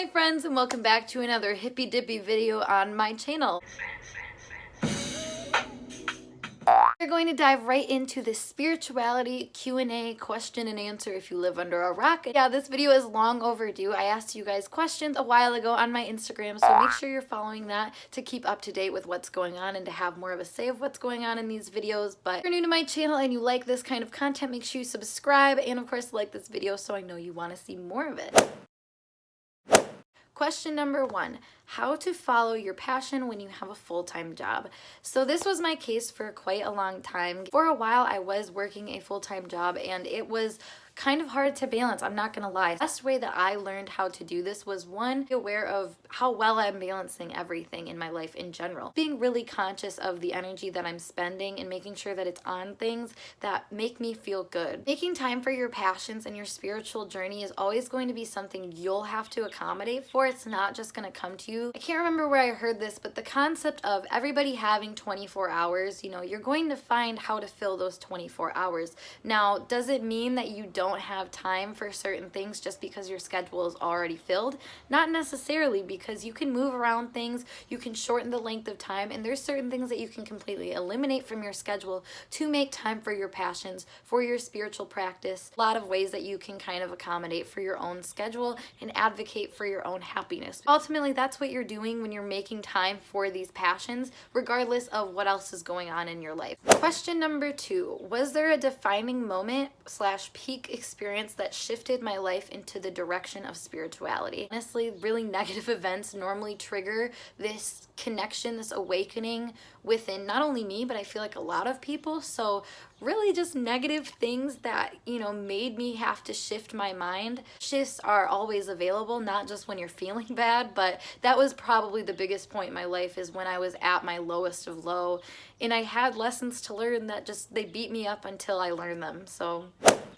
my friends, and welcome back to another hippy dippy video on my channel. We're going to dive right into the spirituality Q&A, question and answer if you live under a rock. Yeah, this video is long overdue. I asked you guys questions a while ago on my Instagram, so make sure you're following that to keep up to date with what's going on and to have more of a say of what's going on in these videos. But if you're new to my channel and you like this kind of content, make sure you subscribe and of course like this video so I know you want to see more of it. Question number 1, how to follow your passion when you have a full-time job. So this was my case for quite a long time. For a while I was working a full-time job and it was kind of hard to balance, I'm not gonna lie. The best way that I learned how to do this was, one, be aware of how well I'm balancing everything in my life in general. Being really conscious of the energy that I'm spending and making sure that it's on things that make me feel good. Making time for your passions and your spiritual journey is always going to be something you'll have to accommodate for. It's not just gonna come to you. I can't remember where I heard this, but the concept of everybody having 24 hours, you're going to find how to fill those 24 hours. Now, does it mean that you don't have time for certain things just because your schedule is already filled? Not necessarily, because you can move around things, you can shorten the length of time, and there's certain things that you can completely eliminate from your schedule to make time for your passions, for your spiritual practice. A lot of ways that you can kind of accommodate for your own schedule and advocate for your own happiness. Ultimately, that's what you're doing when you're making time for these passions, regardless of what else is going on in your life. Question number 2, was there a defining moment / peak experience that shifted my life into the direction of spirituality? Honestly, really negative events normally trigger this connection, this awakening within not only me, but I feel like a lot of people. So really just negative things that, made me have to shift my mind. Shifts are always available, not just when you're feeling bad, but that was probably the biggest point in my life, is when I was at my lowest of low and I had lessons to learn that they beat me up until I learned them. So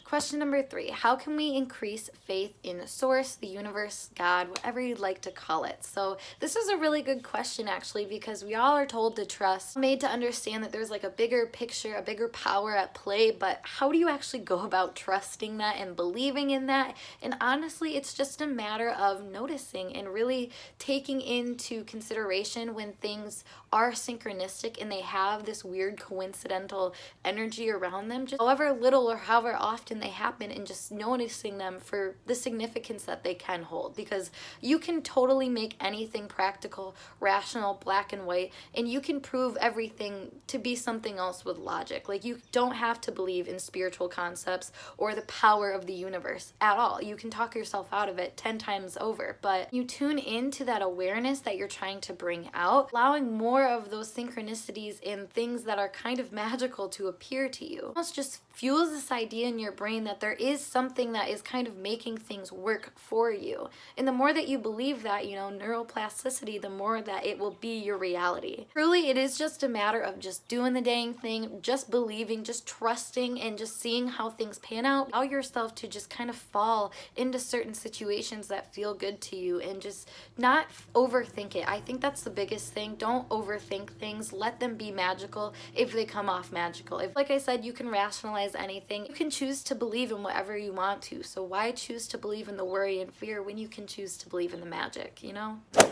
question number 3, how can we increase faith in source, the universe, God, whatever you'd like to call it? So this is a really good question actually, because we all are told to trust, made to understand that there's like a bigger picture, a bigger power at play, but how do you actually go about trusting that and believing in that? And honestly, it's just a matter of noticing and really taking into consideration when things are synchronistic and they have this weird coincidental energy around them, just however little or however often they happen, and just noticing them for the significance that they can hold. Because you can totally make anything practical, rational, black and white, and you can prove everything to be something else with logic. Like, you don't have to believe in spiritual concepts or the power of the universe at all. You can talk yourself out of it 10 times over, but you tune into that awareness that you're trying to bring out, allowing more of those synchronicities and things that are kind of magical to appear to you. It almost just fuels this idea in your brain that there is something that is kind of making things work for you. And the more that you believe that, neuroplasticity, the more that it will be your reality. Truly, it is just a matter of just doing the dang thing, just believing, just trusting, and just seeing how things pan out. Allow yourself to just kind of fall into certain situations that feel good to you and just not overthink it. I think that's the biggest thing. Don't overthink things. Let them be magical if they come off magical. If, like I said, you can rationalize anything, you can choose to believe in whatever you want to. So why choose to believe in the worry and fear when you can choose to believe in the magic,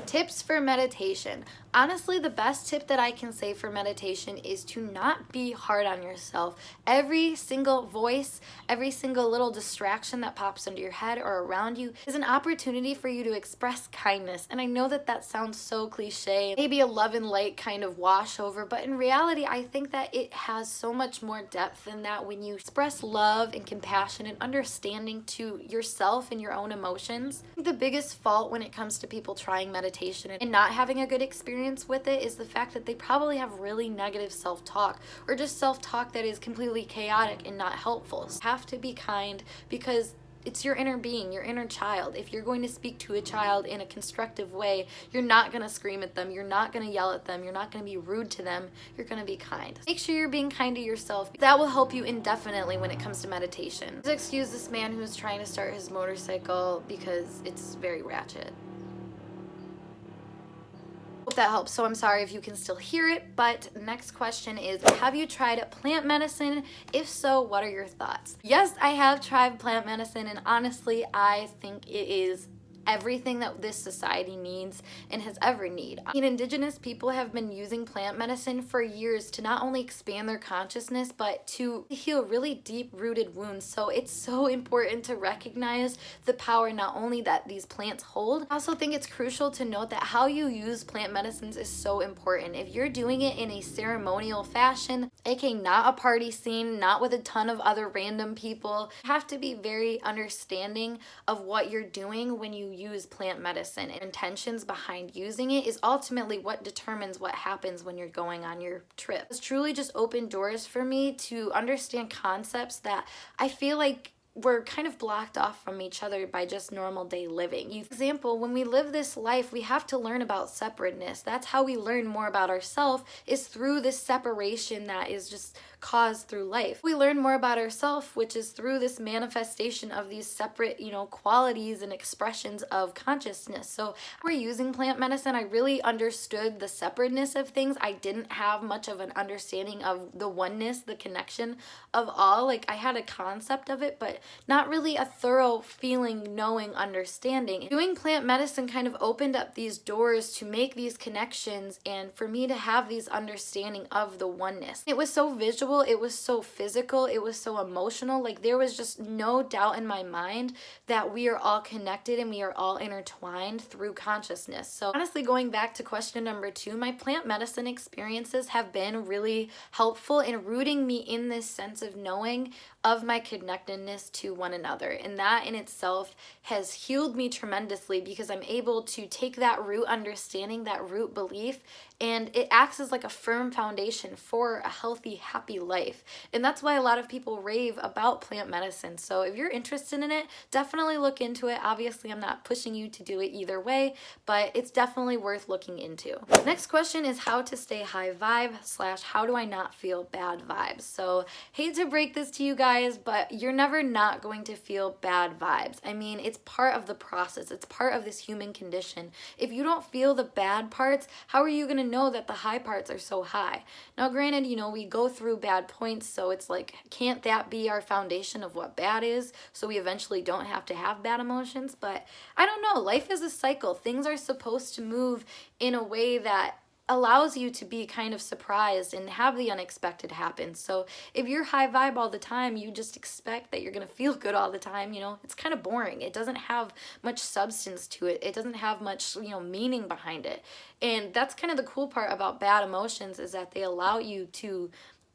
Tips for meditation. Honestly, the best tip that I can say for meditation is to not be hard on yourself. Every single voice, every single little distraction that pops into your head or around you is an opportunity for you to express kindness. And I know that that sounds so cliche, maybe a love and light kind of wash over, but in reality, I think that it has so much more depth than that when you express love and compassion and understanding to yourself and your own emotions. I think the biggest fault when it comes to people trying meditation and not having a good experience with it is the fact that they probably have really negative self-talk, or just self-talk that is completely chaotic and not helpful. So you have to be kind, because it's your inner being, your inner child. If you're going to speak to a child in a constructive way, you're not going to scream at them, you're not going to yell at them, you're not going to be rude to them, you're going to be kind. Make sure you're being kind to yourself. That will help you indefinitely when it comes to meditation. Just excuse this man who's trying to start his motorcycle because it's very ratchet. Hope that helps. So I'm sorry if you can still hear it, but next question is, have you tried plant medicine? If so, what are your thoughts? Yes, I have tried plant medicine, and honestly, I think it is everything that this society needs and has ever needed. I mean, indigenous people have been using plant medicine for years to not only expand their consciousness, but to heal really deep-rooted wounds. So it's so important to recognize the power not only that these plants hold. I also think it's crucial to note that how you use plant medicines is so important. If you're doing it in a ceremonial fashion, aka not a party scene, not with a ton of other random people, you have to be very understanding of what you're doing when you use plant medicine. Intentions behind using it is ultimately what determines what happens when you're going on your trip. It's truly just opened doors for me to understand concepts that I feel like we're kind of blocked off from each other by just normal day living. For example, when we live this life, we have to learn about separateness. That's how we learn more about ourselves, is through this separation that is just caused through life. We learn more about ourselves, which is through this manifestation of these separate, qualities and expressions of consciousness. So we're using plant medicine, I really understood the separateness of things. I didn't have much of an understanding of the oneness, the connection of all. Like, I had a concept of it, but not really a thorough feeling, knowing, understanding. Doing plant medicine kind of opened up these doors to make these connections and for me to have these understanding of the oneness. It was so visual, it was so physical, it was so emotional. Like, there was just no doubt in my mind that we are all connected and we are all intertwined through consciousness. So honestly, going back to question number 2, my plant medicine experiences have been really helpful in rooting me in this sense of knowing of my connectedness to one another. And that in itself has healed me tremendously because I'm able to take that root understanding, that root belief, and it acts as like a firm foundation for a healthy, happy life. And that's why a lot of people rave about plant medicine. So if you're interested in it, definitely look into it. Obviously, I'm not pushing you to do it either way, but it's definitely worth looking into. Next question is how to stay high vibe / how do I not feel bad vibes? So hate to break this to you guys, but you're never not going to feel bad vibes. I mean, it's part of the process. It's part of this human condition. If you don't feel the bad parts, how are you going to know that the high parts are so high? Now, granted, we go through bad points, so it's like, can't that be our foundation of what bad is, so we eventually don't have to have bad emotions? But I don't know. Life is a cycle. Things are supposed to move in a way that allows you to be kind of surprised and have the unexpected happen. So if you're high vibe all the time, you just expect that you're going to feel good all the time, it's kind of boring. It doesn't have much substance to it. It doesn't have much, meaning behind it. And that's kind of the cool part about bad emotions, is that they allow you to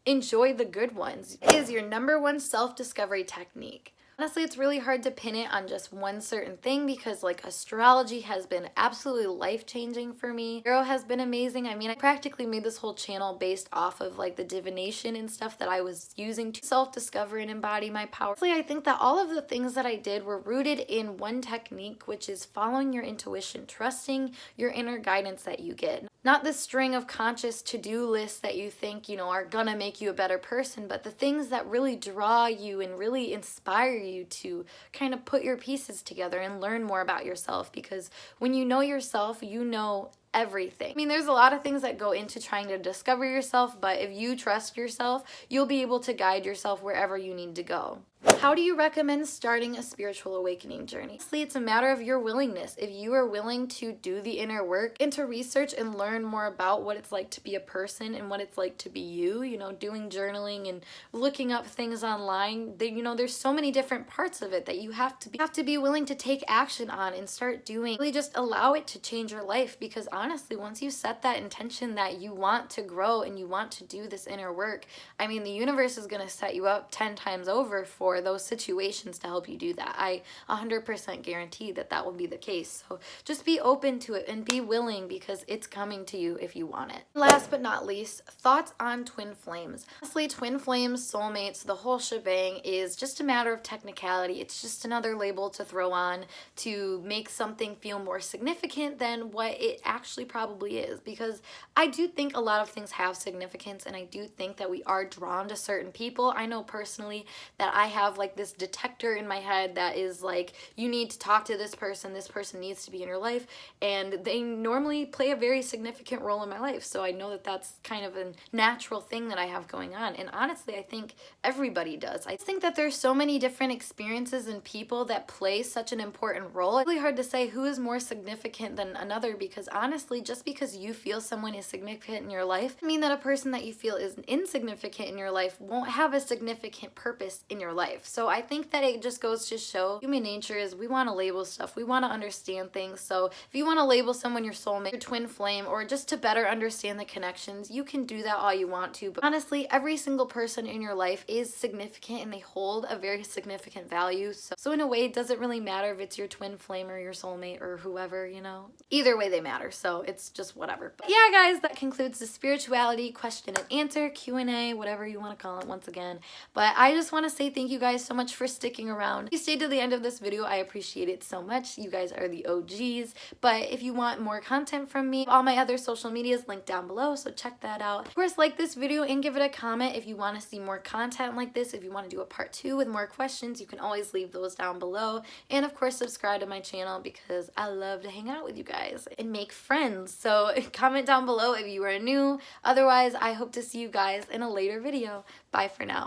enjoy the good ones. It is your number one self-discovery technique. Honestly, it's really hard to pin it on just one certain thing because astrology has been absolutely life-changing for me. Tarot has been amazing. I mean, I practically made this whole channel based off of the divination and stuff that I was using to self-discover and embody my power. Honestly, I think that all of the things that I did were rooted in one technique, which is following your intuition, trusting your inner guidance that you get. Not this string of conscious to-do lists that you think, are gonna make you a better person, but the things that really draw you and really inspire you to kind of put your pieces together and learn more about yourself, because when you know yourself, you know everything. I mean, there's a lot of things that go into trying to discover yourself, but if you trust yourself, you'll be able to guide yourself wherever you need to go. How do you recommend starting a spiritual awakening journey? Honestly, it's a matter of your willingness. If you are willing to do the inner work and to research and learn more about what it's like to be a person and what it's like to be you, doing journaling and looking up things online, there's so many different parts of it that you have to be willing to take action on and start doing. Really just allow it to change your life, because honestly, once you set that intention that you want to grow and you want to do this inner work, I mean, the universe is going to set you up 10 times over for those situations to help you do that. I 100% guarantee that will be the case. So just be open to it and be willing, because it's coming to you if you want it. Last but not least, thoughts on twin flames. Honestly, twin flames, soulmates, the whole shebang is just a matter of technicality. It's just another label to throw on to make something feel more significant than what it actually probably is, because I do think a lot of things have significance, and I do think that we are drawn to certain people. I know personally that I have like this detector in my head that is like, you need to talk to this person needs to be in your life, and they normally play a very significant role in my life. So I know that that's kind of a natural thing that I have going on, and honestly I think everybody does. I think that there's so many different experiences and people that play such an important role. It's really hard to say who is more significant than another, because honestly, just because you feel someone is significant in your life doesn't mean that a person that you feel is insignificant in your life won't have a significant purpose in your life. So I think that it just goes to show human nature is we want to label stuff, we want to understand things. So if you want to label someone your soulmate, your twin flame, or just to better understand the connections, you can do that all you want to. But honestly, every single person in your life is significant and they hold a very significant value. So in a way, it doesn't really matter if it's your twin flame or your soulmate or whoever, you know. Either way, they matter. So it's just whatever. But yeah, guys, that concludes the spirituality question and answer, Q&A, whatever you want to call it once again. But I just want to say thank you guys so much for sticking around. If you stayed to the end of this video, I appreciate it so much. You guys are the OGs. But if you want more content from me, all my other social medias linked down below, so check that out. Of course, like this video and give it a comment if you want to see more content like this. If you want to do a part 2 with more questions, you can always leave those down below. And of course, subscribe to my channel because I love to hang out with you guys and make friends. So comment down below if you are new. Otherwise, I hope to see you guys in a later video. Bye for now.